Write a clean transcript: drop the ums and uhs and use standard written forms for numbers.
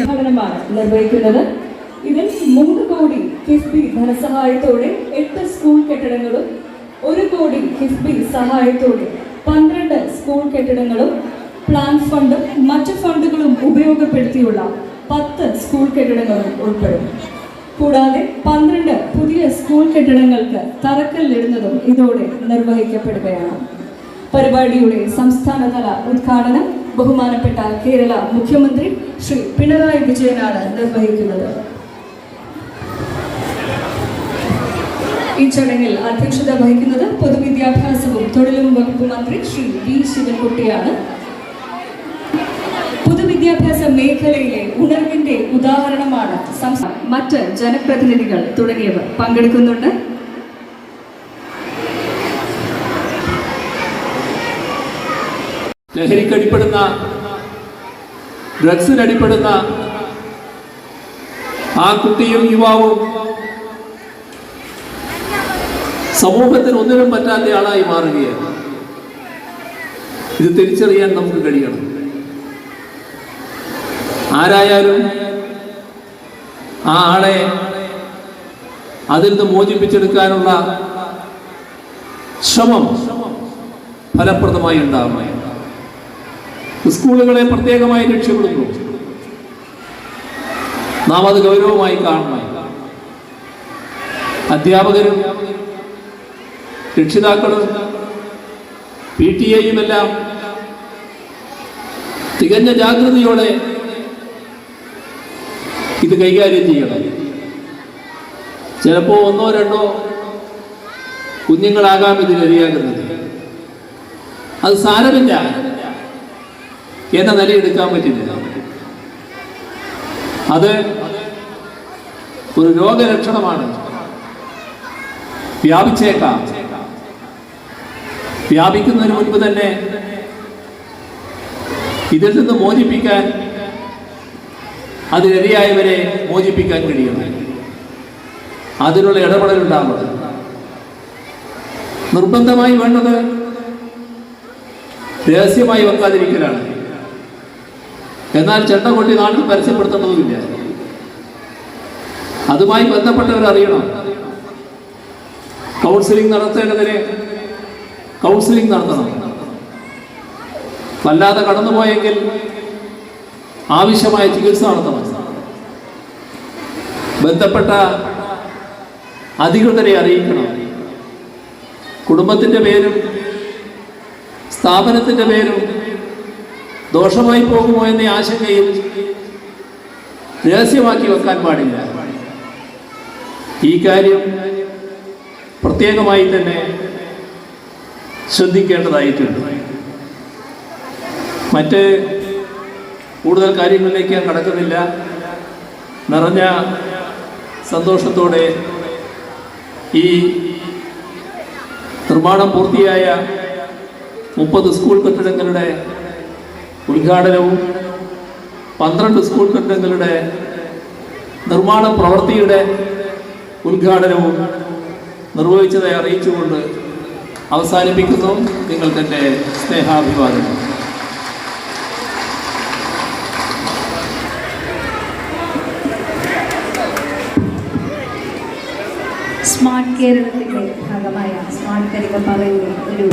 പഠനമാണ് നിർവഹിക്കുന്നത്. ഇതിൽ 3 കോടി കിഫ്ബി ധനസഹായത്തോടെ 8 സ്കൂൾ കെട്ടിടങ്ങളും 1 കോടി കിഫ്ബി സഹായത്തോടെ 12 സ്കൂൾ കെട്ടിടങ്ങളും പ്ലാൻ ഫണ്ടും മറ്റ് ഫണ്ടുകളും ഉപയോഗപ്പെടുത്തിയുള്ള 10 സ്കൂൾ കെട്ടിടങ്ങളും ഉൾപ്പെടും. കൂടാതെ 12 പുതിയ സ്കൂൾ കെട്ടിടങ്ങൾക്ക് തറക്കല്ലിടുന്നതും ഇതോടെ നിർവഹിക്കപ്പെടുകയാണ്. പരിപാടിയുടെ സംസ്ഥാനതല ഉദ്ഘാടനം ബഹുമാനപ്പെട്ട കേരള മുഖ്യമന്ത്രി ശ്രീ പിണറായി വിജയനാണ് നിർവഹിക്കുന്നത്. ഈ ചടങ്ങിൽ അധ്യക്ഷത വഹിക്കുന്നത് പൊതുവിദ്യാഭ്യാസവും തൊഴിലും വകുപ്പ് മന്ത്രി ശ്രീ വി ശിവൻകുട്ടിയാണ്. പൊതുവിദ്യാഭ്യാസ മേഖലയിലെ ഉണർവിന്റെ ഉദാഹരണമാണ് മറ്റ് ജനപ്രതിനിധികൾ തുടങ്ങിയവർ പങ്കെടുക്കുന്നുണ്ട്. ലഹരിക്കടിപ്പെടുന്ന, ഡ്രഗ്സിനടിപ്പെടുന്ന ആ കുട്ടിയും യുവാവും സമൂഹത്തിന് ഒന്നിനും പറ്റാത്ത ആളായി മാറുകയാണ്. ഇത് തിരിച്ചറിയാൻ നമുക്ക് കഴിയണം. ആരായാലും ആ ആളെ അതിൽ നിന്ന് മോചിപ്പിച്ചെടുക്കാനുള്ള ശ്രമം ഫലപ്രദമായി ഉണ്ടാകും. സ്കൂളുകളെ പ്രത്യേകമായി ലക്ഷ്യമിടുന്നു. നാം അത് ഗൗരവമായി കാണണം. അധ്യാപകരും രക്ഷിതാക്കളും PTA എല്ലാം തികഞ്ഞ ജാഗ്രതയോടെ ഇത് കൈകാര്യം ചെയ്യണം. ചിലപ്പോൾ 1 or 2 കുഞ്ഞുങ്ങളാകാം ഇതിനിരയാകുന്നത്. അത് സാരമില്ല എന്ന നിലയെടുക്കാൻ പറ്റില്ല. അത് ഒരു രോഗലക്ഷണമാണ്. വ്യാപിച്ചേക്കാം. വ്യാപിക്കുന്നതിന് മുൻപ് തന്നെ ഇതിൽ നിന്ന് മോചിപ്പിക്കാൻ, അതിനിരയായവരെ മോചിപ്പിക്കാൻ കഴിയണം. അതിനുള്ള ഇടപെടലുണ്ടാവുന്നത് നിർബന്ധമായി വേണ്ടത് രഹസ്യമായി വെക്കാതിരിക്കലാണ്. എന്നാൽ ചെണ്ട കൊട്ടി നാട്ടിൽ പരസ്യപ്പെടുത്തേണ്ടതുമില്ല. അതുമായി ബന്ധപ്പെട്ടവർ അറിയണം. കൗൺസിലിംഗ് നടത്തേണ്ടതിന് കൗൺസിലിംഗ് നടത്തണം. വല്ലാതെ കടന്നുപോയെങ്കിൽ ആവശ്യമായ ചികിത്സ നടത്തണം. ബന്ധപ്പെട്ട അധികൃതരെ അറിയിക്കണം. കുടുംബത്തിൻ്റെ പേരും സ്ഥാപനത്തിൻ്റെ പേരും ദോഷമായി പോകുമോ എന്ന ആശങ്കയിൽ രഹസ്യമാക്കി വെക്കാൻ പാടില്ല. ഈ കാര്യം പ്രത്യേകമായി തന്നെ ശ്രദ്ധിക്കേണ്ടതായിട്ടുണ്ട്. മറ്റ് കൂടുതൽ കാര്യങ്ങളിലേക്ക് ഞാൻ കടക്കുന്നില്ല. നിറഞ്ഞ സന്തോഷത്തോടെ ഈ നിർമ്മാണം പൂർത്തിയായ 30 സ്കൂൾ കെട്ടിടങ്ങളുടെ ഉദ്ഘാടനവും 12 സ്കൂൾ കെട്ടിടങ്ങളുടെ നിർമ്മാണ പ്രവൃത്തിയുടെ ഉദ്ഘാടനവും നിർവഹിച്ചതായി അറിയിച്ചുകൊണ്ട് അവസാനിപ്പിക്കുന്നു. നിങ്ങൾക്ക് എൻ്റെ സ്നേഹാഭിവാദനം. സ്മാർട്ട് കേരളത്തിൻ്റെ ഭാഗമായ സ്മാർട്ട് കരികപ്പാറയുടെ ഒരു